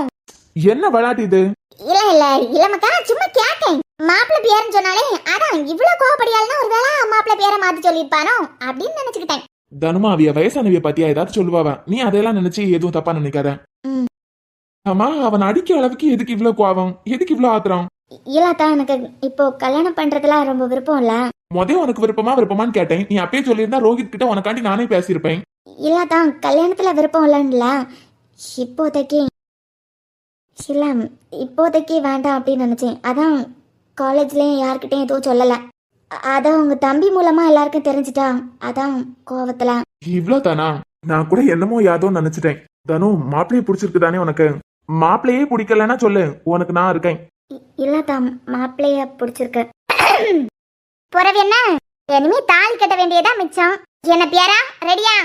என்ன விளையாட்டு இது? இல்லமக்கா, சும்மா கேட்டேன். மாப்பிள்ளை பேருன்னு சொன்னாலே அதான் இவ்வளவு கோவப்படியாள்னா ஒருவேளை மாப்பிள்ளை பேரை மாத்தி சொல்லிருப்பானோ அப்படின்னு நினைச்சுக்கிட்டேன். தனுமா அவிய வயசானவிய பத்தியா ஏதாவது சொல்லுவாவ, நீ அதெல்லாம் நினைச்சு எதுவும் தப்பா நினைக்காத. ஆமா, அவன் அடிக்க அளவுக்கு எதுக்கு இவ்வளவு கோவம், எதுக்கு இவ்வளவு ஆத்திரம்? இல்லத்தான், எனக்கு இப்போ கல்யாணம் பண்றதுல ரொம்ப விருப்பம் இல்ல. உனக்கு விருப்பமான்னு கேட்டேன். நீ அப்பயே சொல்லியிருந்தா ரோஹித் கிட்ட உனக்காண்டி நானே பேசியிருப்பேன். இல்லத்தான், கல்யாணத்துல விருப்பம் இல்லைன்னுல. இப்போதைக்கு வேண்டாம் அப்படின்னு நினைச்சேன். அதான் காலேஜ்லயும் யார்கிட்டயும் எதுவும் சொல்லல. அதான் உங்க தம்பி மூலமா எல்லாருக்கும் தெரிஞ்சுட்டா, அதான் கோவத்துல. இவ்வளவு தானா? நான் கூட என்னமோ யாதோ நினைச்சிட்டேன். தனு, மாப்பிள்ளையே பிடிச்சிருக்கு தானே உனக்கு? மாப்பிள்ளையே பிடிக்கலன்னா சொல்லு, உனக்கு நான் இருக்கேன். இல்லத்தான், மாப்பிள்ளைய பிடிச்சிருக்கு. புறவு என்ன, இனிமே தாலி கட்ட வேண்டியதா மிச்சம். என்ன பேரா ரெடியா?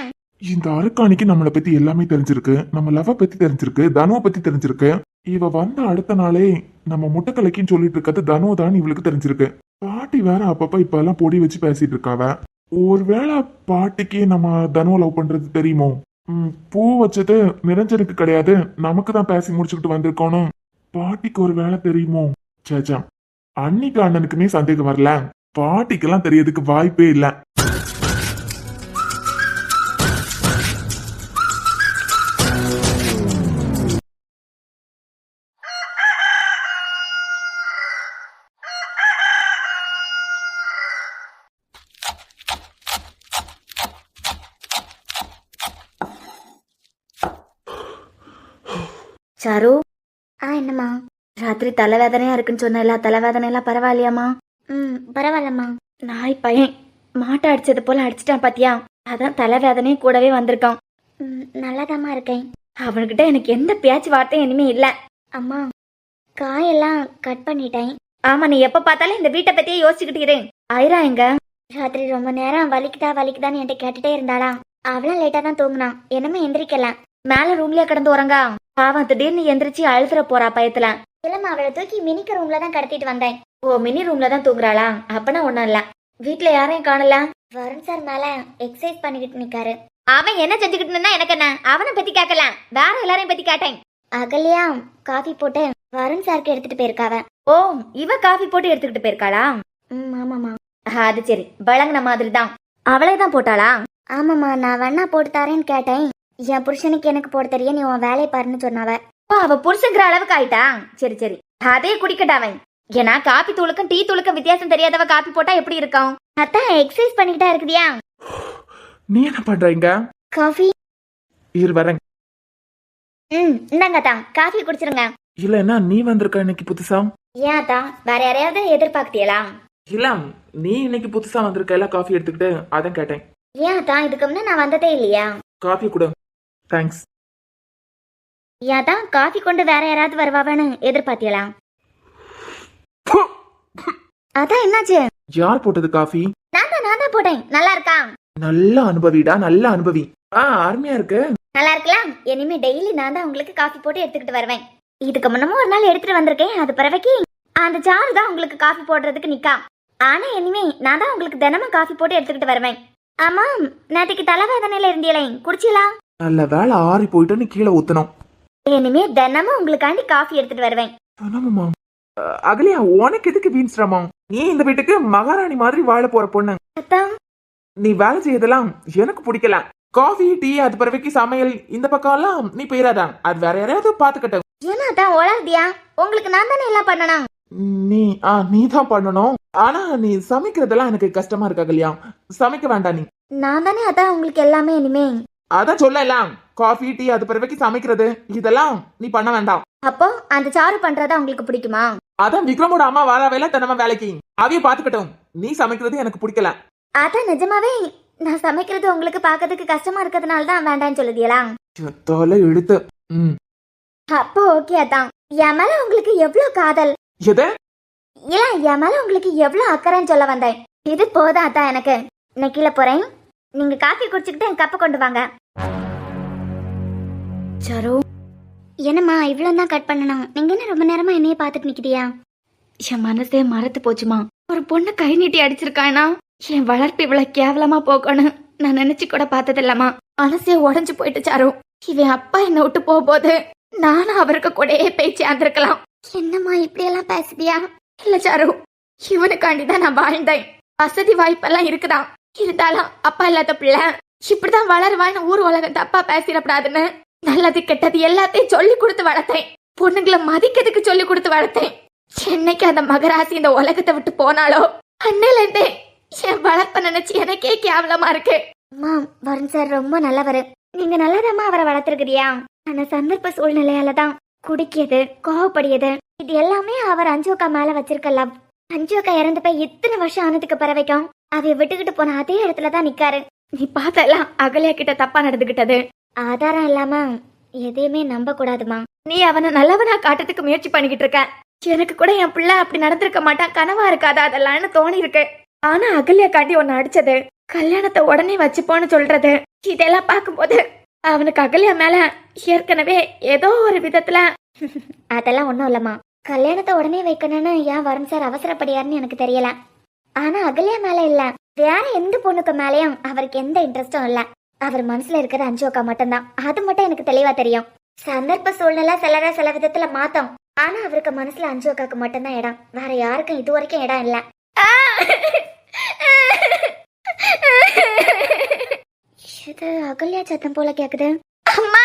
இந்த அருக்காணிக்கு நம்மளை பத்தி எல்லாமே தெரிஞ்சிருக்கு. நம்ம லவ பத்தி தெரிஞ்சிருக்கு, தனுவை பத்தி தெரிஞ்சிருக்கு. இவ வந்த அடுத்த நாளே நம்ம முட்டைக்கலைக்குன்னு சொல்லிட்டு இருக்கிறது தனுவை தான் இவளுக்கு தெரிஞ்சிருக்கு. பாட்டி வேற அப்பப்ப இப்ப எல்லாம் பொடி வச்சு பேசிட்டு இருக்காவ. ஒருவேளை பாட்டிக்கு நம்ம தனுவை லவ் பண்றது தெரியுமோ? பூ வச்சது நிரஞ்சனுக்கு கிடையாது, நமக்கு தான் பேசி முடிச்சுக்கிட்டு வந்திருக்கோம். பாட்டிக்கு ஒரு வேலை தெரியுமோ? சேச்சா, அன்னிக்கு அண்ணனுக்குமே சந்தேகம் வரல, பாட்டிக்கெல்லாம் தெரியறதுக்கு வாய்ப்பே இல்ல. சாரு, என்னம்மா? ராத்திரி தலைவேதனையா இருக்குன்னு சொன்ன, தலைவேதனையெல்லாம் பரவாயில்லையாம்மா? பரவாயில்லம்மா. நாய் பையன் மாட்டை அடிச்சது போல அடிச்சிட்டான் பாத்தியா, அதான் தலைவேதனையும் கூடவே வந்திருக்கான். நல்லாதாம்மா இருக்கேன். அவனுக்கிட்ட எனக்கு எந்த பேச்சு வார்த்தையும் இனிமே இல்ல. அம்மா, காயெல்லாம் கட் பண்ணிட்டேன். ஆமா, நீ எப்ப பார்த்தாலும் இந்த வீட்டை பத்தியே யோசிச்சுக்கிட்டு இரு. ஐரா எங்க? ராத்திரி ரொம்ப நேரம் வலிக்குதான்னு என்கிட்ட கேட்டுட்டே இருந்தாளா. அவளும் லேட்டா தான் தூங்குனான், என்னமே எந்திரிக்கல. மேல ரூம்லயே கிடந்து உறங்கா. பாவம் திடீர்னு எந்திரிச்சு அழுதுற போறா பயத்துல. இல்லம்மா, அவளை தூக்கி மினிக்கு ரூம்ல தான் கடத்திட்டு வந்தேன். ஓ, மினி ரூம்ல தான் தூங்குறாளா? அப்பனா ஒண்ணும் இல்ல. வீட்டுல யாரையும் காணல. வருண் சார் மேல எக்ஸசைஸ் பண்ணிக்கிட்டு நிக்காரு. அவன் என்ன செஞ்சுக்கிட்டு இருந்தா எனக்கு என்ன? அவனை பத்தி கேட்கல, வேற எல்லாரையும் பத்தி கேட்டேன். அகல்யா காஃபி போட்டு வருண் சாருக்கு எடுத்துட்டு போயிருக்காவ. ஓ, இவ காஃபி போட்டு எடுத்துக்கிட்டு போயிருக்காளா? ஆமாமா. அது சரி, வழங்கின மாதிரி தான். அவளே தான் போட்டாளா? ஆமாமா, நான் வேணா போட்டு தரேன்னு கேட்டேன். என் புருஷனுக்கு எனக்கு போட தெரியும், நீ உன் வேலையை பாருன்னு சொன்னாவ. அவ புருஷங்கிற அளவுக்கு ஆயிட்டா? சரி சரி, அதே குடிக்கட்டாவன். ஏன்னா காபி தூளுக்கும் டீ தூளுக்கும் வித்தியாசம் தெரியாதவ காபி போட்டா எப்படி இருக்கும்? அதான் எக்ஸசைஸ் பண்ணிக்கிட்டா இருக்குதியா. நீ என்ன பண்றீங்க? காஃபி இரு வரேன். இந்தாங்க தான், காஃபி குடிச்சிருங்க. இல்லன்னா நீ வந்திருக்க இன்னைக்கு புதுசா? ஏன் தான், வேற யாரையாவது எதிர்பார்த்தியலா? இல்ல, நீ இன்னைக்கு புதுசா வந்திருக்க, எல்லாம் காஃபி எடுத்துக்கிட்டு அதான் கேட்டேன். ஏன் தான், இதுக்கு முன்ன நான் வந்ததே இல்லையா? காஃபி கொடு. தேங்க்ஸ். ஏன் தான், காஃபி கொண்டு வேற யாராவது வருவாவன்னு எதிர்பார்த்தியலா? அதான் என்னாச்சு? யார் போட்டது காஃபி? நான் தான் போட்டேன். நல்லா இருக்கா? நல்ல அனுபவிடா, நல்ல அனுபவி. அருமையா இருக்கு. நல்லா இருக்கலாம். இனிமே டெய்லி நான் தான் உங்களுக்கு காஃபி போட்டு எடுத்துக்கிட்டு வருவேன். இதுக்கு முன்னமும் ஒரு நாள் எடுத்துட்டு வந்திருக்கேன். அது பிறவைக்கு அந்த சாரு தான் உங்களுக்கு காஃபி போடுறதுக்கு நிக்கா. ஆனா இனிமே நான் தான் உங்களுக்கு தினமும் காஃபி போட்டு எடுத்துக்கிட்டு வருவேன். ஆமா, நேற்றுக்கு தலைவேதனையில இருந்தியலே, குடிச்சீங்களா? நல்ல வேலை, ஆறி போயிட்டு கீழே ஊத்தணும். இனிமே தினமும் உங்களுக்காண்டி காஃபி எடுத்துட்டு வருவேன். அகலியா, உனக்கு எதுக்கு வீண் சிரமம்? நீ இந்த வீட்டுக்கு மகாராணி மாதிரி வாழ போற பொண்ணு. நீ வேலை செய்யறதெல்லாம் எனக்கு பிடிக்கல. காஃபி டீ அது பிறவைக்கு சமையல் இந்த பக்கம் எல்லாம் நீ போயிடாதான், அது வேற யாரையாவது பாத்துக்கிட்ட. ஏன்னாதான் ஓடாதியா, உங்களுக்கு நான் தானே எல்லாம் பண்ணணும். நீ தான் பண்ணணும். ஆனா நீ சமைக்கிறதெல்லாம் எனக்கு கஷ்டமா இருக்கு அகலியா, சமைக்க வேண்டாம். நீ நான் தானே அதான் உங்களுக்கு எல்லாமே. இனிமே அதான் சொல்லலாம், காஃபி டீ அது பிறவைக்கு சமைக்கிறது இதெல்லாம் நீ பண்ண வேண்டாம். அப்போ அந்த சாரு பண்றதா உங்களுக்கு பிடிக்குமா? அதான் விக்ரமோட அம்மா வாராவேல தினமா வேலைக்கு, அவைய பாத்துக்கிட்டோம். நீ சமைக்கிறது எனக்கு பிடிக்கல. அதான் நிஜமாவே நான் சமைக்கிறது உங்களுக்கு பாக்கிறதுக்கு கஷ்டமா இருக்கிறதுனால தான் வேண்டான்னு சொல்லுதியலா? எடுத்து அப்போ ஓகே. அதான் என் மேல உங்களுக்கு எவ்வளவு காதல். எது? இல்ல, என் மேல உங்களுக்கு எவ்வளவு அக்கறைன்னு சொல்ல வந்தேன். இது போதும். அதான் எனக்கு. நான் கீழே போறேன், நீங்க காஃபி குடிச்சுக்கிட்டு என் கப்ப கொண்டு வாங்க. சரு, என்னம்மா இவ்வளோ தான் கட் பண்ணணும்? நீங்க என்ன ரொம்ப நேரமா என்னைய பார்த்துட்டு நிக்கிறியா? என் மனசே மறத்து போச்சுமா. ஒரு பொண்ணு கை நீட்டி அடிச்சிருக்கானா என் வளர்ப்பு இவ்வளவு கேவலமா போகணும் நான் நினைச்சு கூட பார்த்தது இல்லம்மா. மனசே உடஞ்சு போயிட்டு சாரு. இவன் அப்பா என்ன விட்டு போகும்போது நானும் அவருக்கு கூடயே போய் சேர்ந்திருக்கலாம். என்னம்மா இப்படியெல்லாம் பேசுதியா? இல்ல சாரு, இவனுக்காண்டிதான் நான் வாழ்ந்தேன். வசதி வாய்ப்பெல்லாம் இருக்குதான், இருந்தாலும் அப்பா இல்லாத பிள்ளை இப்படிதான் வளருவான்னு ஊர் உலகம் தப்பா பேசிடப்படாதுன்னு நல்லது கெட்டது எல்லாத்தையும் சொல்லி கொடுத்து வளர்த்தேன். பொண்ணுங்களை மதிக்கிறதுக்கு சொல்லி கொடுத்து வளர்த்தேன். என்னைக்கு அந்த மகராசி இந்த உலகத்தை விட்டு போனாலோ அன்னையில இருந்தே என் வளர்ப்ப நினைச்சு எனக்கே கேவலமா இருக்கு. அம்மா வருண் சார் ரொம்ப நல்லவர். நீங்க நல்லதாம்மா அவரை வளர்த்துருக்கிறியா? ஆனா சந்தர்ப்ப சூழ்நிலையால தான் குடிக்கிறது, கோவப்படியது, இது எல்லாமே அவர் அஞ்சோக்கா மேல வச்சிருக்க லவ். அஞ்சோக்கா இறந்து போய் இத்தனை வருஷம் ஆனதுக்கு பிறவைக்கும் அவைய விட்டுக்கிட்டு போன அதே இடத்துலதான் நிக்காரு. நீ பார்த்தெல்லாம் அகலியா கிட்ட தப்பா நடந்துகிட்டது. ஆதாரம் இல்லாம எதையுமே நம்ப கூடாதுமா. நீ அவனை நல்லவனா காட்டுறதுக்கு முயற்சி பண்ணிக்கிட்டு இருக்க. எனக்கு கூட என் பிள்ளை அப்படி நடந்திருக்க மாட்டான், கனவா இருக்காதா அதெல்லாம்னு தோணி இருக்கு. ஆனா அகல்யா காட்டி ஒன்னு அடிச்சது, கல்யாணத்தை உடனே வச்சுப்போன்னு சொல்றது, இதெல்லாம் பார்க்கும்போது அவனுக்கு அகல்யா மேல ஏற்கனவே ஏதோ ஒரு விதத்துல அதெல்லாம் ஒண்ணும் இல்லம்மா. கல்யாணத்தை உடனே வைக்கணும்னு ஏன் வருண் சார் அவசரப்படியாருன்னு எனக்கு தெரியல. ஆனா அகல்யா மேல இல்ல, வேற எந்த பொண்ணுக்கு மேலயும் அவருக்கு எந்த இன்ட்ரெஸ்டும் இல்ல. அவர் மனசுல இருக்கிற அஞ்சோக்கா மட்டும்தான். அது மட்டும் எனக்கு தெளிவா தெரியும். சந்தர்ப்ப சூழ்நிலை சில விதத்துல மாத்தம். ஆனா அவருக்கு மனசுல அஞ்சோக்காக்கு மட்டும்தான் இடம். வேற யாருக்கும் இது வரைக்கும் இடம் இல்ல. இது அகல்யா சத்தம் போல கேக்குது. அம்மா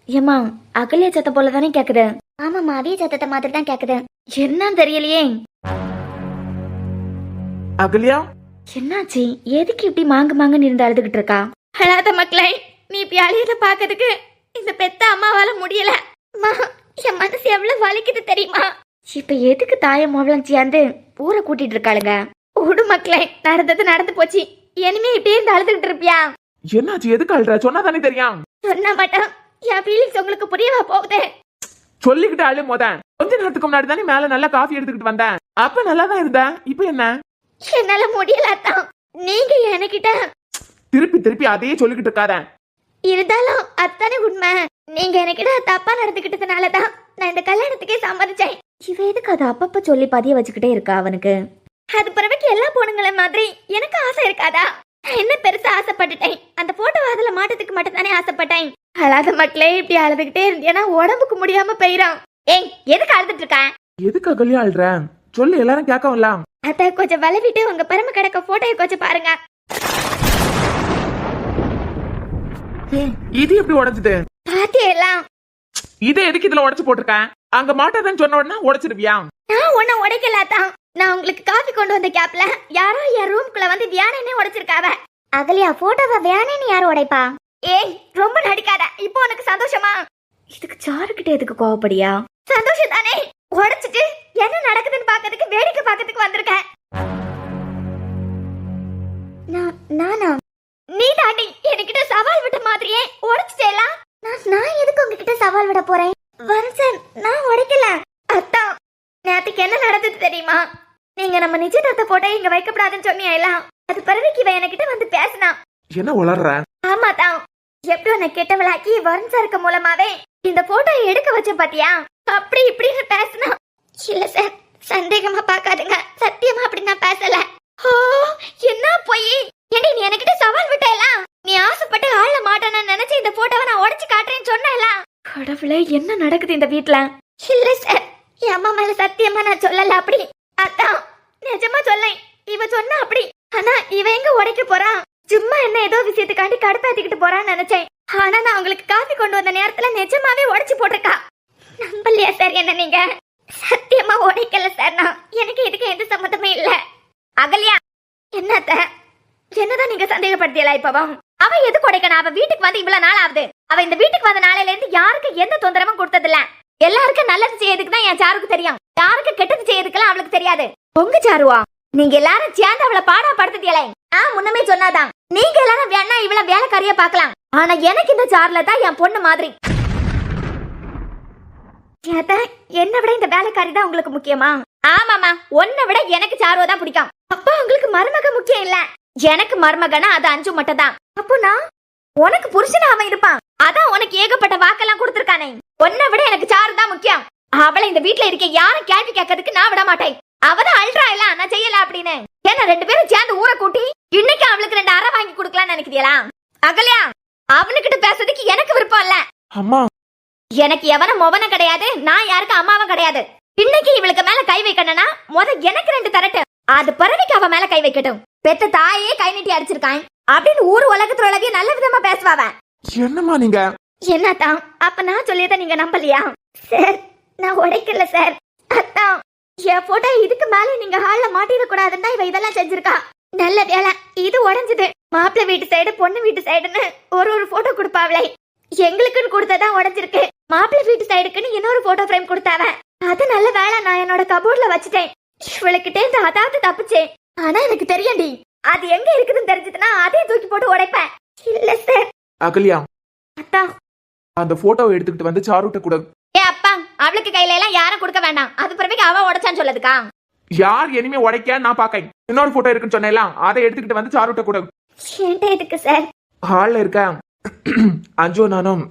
ஏமா அகல்யா சத்தம் போல தானே கேக்குது? ஆமாம்மா, அவிய சத்தத்தை மாதிரி தான் கேக்குது. என்னன்னு தெரியலையே. அகல்யா, என்னாச்சு? எதுக்கு இப்படி மாங்குன்னு இருந்து அழுதுகிட்டு இருக்கா? அழாத மக்களே, நீ இப்படி அழியத பாக்கிறதுக்கு இந்த பெத்த அம்மாவால முடியல. அம்மா, என் மனசு எவ்வளவு வலிக்குது தெரியுமா? இப்ப எதுக்கு தாயம் மோவலம் சேர்ந்து ஊரை கூட்டிட்டு இருக்காளுங்க? விடு மக்களே, நடந்தது நடந்து போச்சு. இனிமே இப்படியே இருந்து அழுதுகிட்டு இருப்பியா? என்னாச்சு? எதுக்கு அழுற? சொன்னா தானே தெரியும். சொன்ன மாட்டேன். என் ஃபீலிங்ஸ் உங்களுக்கு புரியவா போகுது? சொல்லிக்கிட்டு அழு. கொஞ்ச நேரத்துக்கு முன்னாடி தானே மேல நல்லா காஃபி எடுத்துக்கிட்டு வந்தேன். அப்ப நல்லா தான் இருந்தேன். இப்ப என்ன? என்னால முடியலத்தான். நீங்க என்கிட்ட திருப்பி அதையே சொல்லிக்கிட்டு இருக்காத. இருந்தாலும் அத்தானே உண்மை. நீங்க என்கிட்ட தப்பா நடந்துகிட்டதுனாலதான் நான் இந்த கல்யாணத்துக்கே சம்மதிச்சேன். இவ எதுக்கு அதை அப்பப்ப சொல்லி பதிய வச்சுக்கிட்டே இருக்கா அவனுக்கு? அது பிறகு எல்லா பொண்ணுங்களை மாதிரி எனக்கு ஆசை இருக்காதா? நான் என்ன பெருசா ஆசைப்பட்டுட்டேன்? அந்த போட்டோ அதுல மாட்டத்துக்கு மட்டும் தானே ஆசைப்பட்டேன். அழாத மக்களே, இப்படி அழுதுகிட்டே இருந்தேன்னா உடம்புக்கு முடியாம போயிடும். ஏய், எதுக்கு அழுதுட்டு இருக்க? எதுக்கு அகல்யா அழுற? சொல்லு, எல்லாரும் கேட்கல. அத கொஞ்சம் வளவிட்டு உங்க பெருமை கிடக்க போட்டோயை கொஞ்சம் பாருங்க. இது எப்படி உடைஞ்சது? பாத்தியெல்லாம் இதை எதுக்கு இதுல உடைச்சு போட்டிருக்கேன்? அங்க மாட்டாதன்னு சொன்ன உடனே உடைச்சிருவியா? நான் ஒன்ன உடைக்கலாதான். நான் உங்களுக்கு காஃபி கொண்டு வந்த கேப்ல யாரோ என் ரூம்குள்ள வந்து வியானே உடைச்சிருக்காவ. அகல்யா, போட்டோவை வேணேன்னு யாரும் உடைப்பா? ஏய், ரொம்ப நடிக்காத. இப்போ உனக்கு சந்தோஷமா? இதுக்கு சாருக்கிட்ட எதுக்கு கோவப்படியா? சந்தோஷம் தானே. உடைச்சிட்டு என்ன நடக்குதுன்னு பாக்கிறதுக்கு, வேடிக்கை பாக்கிறதுக்கு வந்திருக்கேன். நானா? நீ தாண்டி என்கிட்ட சவால் விட்ட மாதிரியே உடைச்சிட்டேலாம். நான் எதுக்கு உங்ககிட்ட சவால் விட போறேன்? வருண் சார், நான் உடைக்கல. அத்தான், நேத்துக்கு என்ன நடந்தது தெரியுமா? நீங்க நம்ம நிச்சயதார்த்த போட்டோ இங்க வைக்கப்படாதுன்னு சொன்னீங்களா? அது பிறகு இவன் என்கிட்ட வந்து பேசினா. என்ன உளர்ற? ஆமா தான். எப்படி உன்னை கெட்டவளாக்கி வருண் சாருக்கு மூலமாவே இந்த போட்டோ எடுக்க வச்ச பாத்தியா? அப்படி இப்படின்னு பேசினா. இல்ல சார், சந்தேகமா பாக்காதுங்க. சத்தியமா அப்படி நான் பேசல. ஓ, என்ன போய்? ஏண்டி நீ என்கிட்ட சவால் விட்டேலாம்? நீ ஆசைப்பட்டு ஆள மாட்டானு நினைச்சு இந்த போட்டோவை நான் உடைச்சு காட்டுறேன்னு சொன்னேலாம். கடவுளே, என்ன நடக்குது இந்த வீட்ல? இல்ல சார், என் அம்மா மேல சத்தியமா நான் சொல்லல. அப்படி அதான் நிஜமா சொல்லேன். இவ சொன்னா அப்படி. ஆனா இவ எங்க உடைக்க போறா? சும்மா என்ன ஏதோ விஷயத்துக்காண்டி கடுப்பாத்திக்கிட்டு போறான்னு நினைச்சேன். ஆனா நான் உங்களுக்கு காஃபி கொண்டு வந்த நேரத்துல நிஜமாவே உடைச்சு போட்டிருக்கா. நம்பலையா சார் என்ன நீங்க? சத்தியமா உடைக்கல சார். நான் எனக்கு இதுக்கு எந்த சம்மந்தமே இல்ல. அகல்யா, என்னத்த என்னதான் நீங்க சந்தேகப்படுத்தியலா? இப்பவும் அவ எதுக்கு உடைக்கணும்? அவ வீட்டுக்கு வந்து இவ்வளவு நாள் ஆகுது. அவ இந்த வீட்டுக்கு வந்த நாளையில இருந்து யாருக்கு எந்த தொந்தரவும் கொடுத்தது இல்ல. எல்லாருக்கும் நல்லது செய்யறதுக்கு தான் என் சாருக்கு தெரியும். யாருக்கு கெட்டது செய்யறதுக்கெல்லாம் அவளுக்கு தெரியாது. உங்க சாருவா, நீங்க எல்லாரும் சேர்ந்து அவளை பாடா படுத்துட்டியலே. முன்னமே சொன்னாதான். நீங்க எல்லாரும் வேணா இவள வேலைக்காரியா பாக்கலாம். ஆனா எனக்கு இந்த சார்ல தான் என் பொண்ணு மாதிரி. என்ன விட இந்த வேலைக்காரி தான் உங்களுக்கு முக்கியமா? ஆமாமா, உன்னை விட எனக்கு சாருவா தான் பிடிக்கும். அப்பா உங்களுக்கு மருமக முக்கியம் இல்ல. எனக்கு மருமகனா அது அஞ்சு மட்டும் தான். அப்போ நான் உனக்கு புருஷனா அவன் இருப்பான். அதான் உனக்கு ஏகப்பட்ட வாக்கெல்லாம் கொடுத்திருக்கானே. உன்னை விட எனக்கு சாரு தான் முக்கியம். அவளை இந்த வீட்ல இருக்க யாரும் கேள்வி கேட்கறதுக்கு நான் விட மாட்டேன். அவதான் அல்றா இல்ல நான் செய்யல அப்படின்னு. ஏன்னா 2 பேரும் சேர்ந்து ஊரை கூட்டி இன்னைக்கு அவளுக்கு 2 அறை வாங்கி கொடுக்கலாம்னு நினைக்கிறீங்களா? அகல்யா, அவனுக்கிட்ட பேசுறதுக்கு எனக்கு விருப்பம் இல்ல. அம்மா, எனக்கு எவனும் மொவனும் கிடையாது, நான் யாருக்கு அம்மாவும் கிடையாது. இன்னைக்கு இவளுக்கு மேல கை வைக்கணும்னா எனக்கு 2 தரட்டு, அது பிறவிக்கு அவ மேல கை வைக்கட்டும். பெத்த தாயே கை நீட்டி அடிச்சிருக்கான் அப்படின்னு ஊர் உலகத்துல உலகிய நல்ல விதமா பேசுவாவ. என்னம்மா நீங்க? என்னத்தான் அப்ப நான் சொல்லியத நீங்க நம்பலையா? சார், நான் உடைக்கல சார். அத்தான் என் போட்டோ இதுக்கு மேல நீங்க ஹால்ல மாட்டிட கூடாதுன்னு தான் இவ இதெல்லாம் செஞ்சிருக்கா. நல்ல வேலை இது உடைஞ்சது. மாப்பிள்ளை வீட்டு சைடு பொண்ணு வீட்டு சைடுன்னு ஒரு போட்டோ கொடுப்பாவளே, எங்களுக்குன்னு கொடுத்ததான் உடைஞ்சிருக்கு. மாப்பிள்ளை வீட்டு சைடுக்குன்னு இன்னொரு போட்டோ ஃப்ரேம் கொடுத்தாவ. அது நல்ல வேலை நான் என்னோட கபோர்ட்ல வச்சுட்டேன். இவளுக்கிட்டே இந்த அதாவது தப்பிச்சேன். ஆனா எனக்கு தெரியும்டி, அது எங்க இருக்குதுன்னு தெரிஞ்சதுன்னா அதே தூக்கி போட்டு உடைப்பேன். இல்ல சார். அகல்யா, அத்தா அந்த போட்டோவை எடுத்துக்கிட்டு வந்து சாருட்ட கூட. ஏ அப்பா, அவளுக்கு கையில எல்லாம் யாரும் கொடுக்க வேண்டாம். அது பிறகு அவ உடைச்சான்னு சொல்லதுக்கா? யார் இனிமே உடைக்க நான் பாக்கேன். இன்னொரு போட்டோ இருக்குன்னு சொன்னேன், அதை எடுத்துக்கிட்டு வந்து சாருட்ட கூட. எதுக்கு சார்? ஹால்ல இருக்க அஞ்சோ நானும்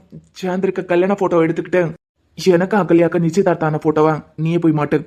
சேர்ந்திருக்க கல்யாண போட்டோ எடுத்துக்கிட்டு எனக்கு அகல்யாக்க நிச்சயதார்த்தான போட்டோவா நீயே போய் மாட்டு.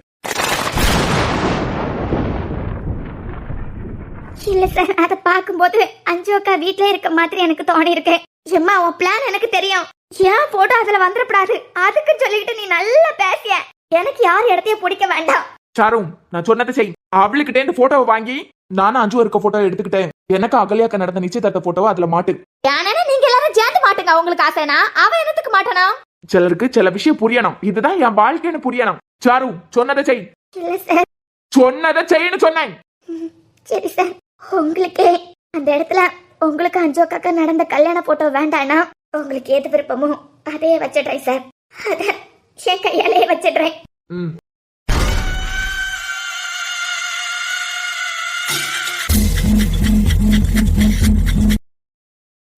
இல்ல சார், அத பாக்கும்போது அஞ்சு அக்கா வீட்ல இருக்க மாதிரி எனக்கு தோணி இருக்கு. எம்மா, உன் பிளான் எனக்கு தெரியும். ஏன் போட்டோ அதுல வந்துடப்படாது அதுக்கு சொல்லிட்டு நீ நல்லா பேசிய. எனக்கு யார் இடத்தையும் பிடிக்க வேண்டாம். சாரும், நான் சொன்னதை செய். அவளுக்கிட்டே இந்த போட்டோவை வாங்கி நானும் அஞ்சு இருக்க போட்டோ எடுத்துக்கிட்டேன். எனக்கு அகல்யாக்க நடந்த நிச்சயதார்த்த போட்டோவை அதுல மாட்டு. ஏன்னா நீங்க எல்லாரும் சேர்ந்து மாட்டுங்க. உங்களுக்கு ஆசைனா அவ என்னத்துக்கு மாட்டனா? சிலருக்கு சில விஷயம் புரியணும். இதுதான் என் வாழ்க்கைன்னு புரியணும். சாரு, சொன்னதை செய். இல்ல சார், சொன்னதை செய்யன்னு சொன்னேன். சரி சார். உங்களுக்கு அந்த இடத்துல உங்களுக்கு அஞ்சு அக்கா நடந்த கல்யாண போட்டோ வேண்டானா உங்களுக்கு எது விருப்பமோ அதே வச்சிடுறேன் சார். அத என் கையாலே வச்சிடுறேன்.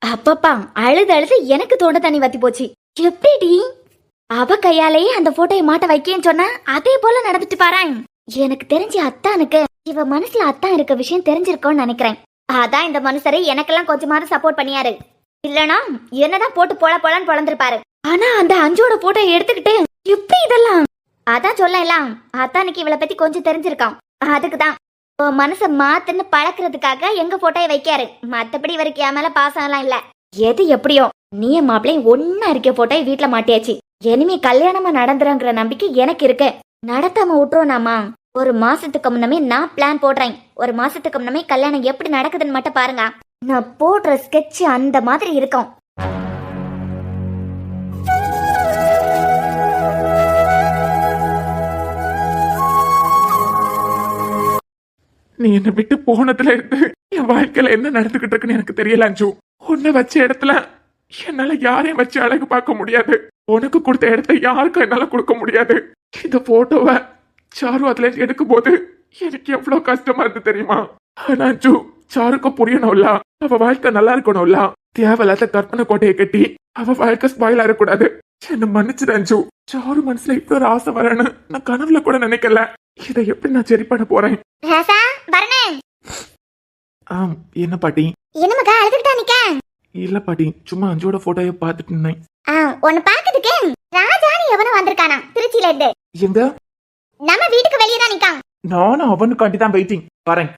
அப்பப்பா, அழுது எனக்கு தோண்ட தண்ணி வத்தி போச்சு. எப்படி அவ கையாலேயே அந்த போட்டோயை மாட்ட வைக்கேன்னு சொன்னா அதே போல நடந்துட்டு பாறேன். எனக்கு தெரிஞ்ச அத்தானுக்கு இவ மனசுல அத்தான் இருக்க விஷயம் தெரிஞ்சிருக்கோன்னு நினைக்கிறேன். அதான் இந்த மனுஷரை எனக்கெல்லாம் கொஞ்சமாவது சப்போர்ட் பண்ணியாரு. இல்லனா என்னதான் போட்டு போலான்னு பொழந்திருப்பாரு. ஆனா அந்த அஞ்சோட போட்டோ எடுத்துக்கிட்டு எப்படி இதெல்லாம்? அதான் சொல்லலாம், அத்தானுக்கு இவளை பத்தி கொஞ்சம் தெரிஞ்சிருக்கான். அதுக்குதான் மனச மாத்துன்னு பழக்கிறதுக்காக எங்க போட்டோயை வைக்காரு. மத்தபடி இவருக்கு என் மேல பாசம் எல்லாம் இல்ல. எது எப்படியோ நீ மாப்பிள்ளையும் ஒன்னா இருக்க போட்டோ வீட்டுல மாட்டியாச்சு. இனிமே கல்யாணமா நடந்துருங்கிற நம்பிக்கை எனக்கு இருக்கு. நடத்தாம விட்டுருவோனாமா? ஒரு மாசத்துக்கு முன்னமே நான் பிளான் போடுறேன். ஒரு மாசத்துக்கு முன்னமே கல்யாணம் எப்படி நடக்குதுன்னு மட்டும் பாருங்க. நான் போடுற ஸ்கெட்ச் அந்த மாதிரி இருக்கும். நீ என்னை விட்டு போனதுல இருந்து என் வாழ்க்கையில என்ன நடந்துகிட்டு இருக்குன்னு எனக்கு தெரியல அஞ்சு. உன்னை வச்ச இடத்துல என்னால யாரையும் வச்சு அழகு பார்க்க முடியாது. உனக்கு கொடுத்த இடத்த யாருக்கும் என்னால கொடுக்க முடியாது. இந்த போட்டோவை சாரு அதுல எடுக்கும் போது எனக்கு எவ்வளவு கஷ்டமா இருந்து தெரியுமா? ஆனா அஞ்சு, சாருக்கு புரியணும்ல, அவ வாழ்க்கை நல்லா இருக்கணும்ல. தேவையில்லாத கற்பனை கோட்டையை கட்டி அவ வாழ்க்கை ஸ்பாயில் ஆகக்கூடாது. என்ன மன்னிச்சுடு அஞ்சு. சாரு மனசுல இப்ப ஒரு ஆசை வரேன்னு நான் கனவுல கூட நினைக்கல. இதை எப்படி நான் சரி பண்ண போறேன்? ஆம், என்ன பாட்டி? என்னமக்கா அழுதுகிட்டா நிக்க? இல்ல பாட்டி, சும்மா அஞ்சோட போட்டோவை பார்த்துட்டு இருந்தேன். உன்னை பாக்கிறதுக்கு ராஜானி எவனும் வந்திருக்கானா திருச்சியில இருந்து. எங்க? நம்ம வீட்டுக்கு வெளியே தான் நிக்கான். நானும் அவனுக்காண்டி தான் வெயிட்டிங். வரேன்.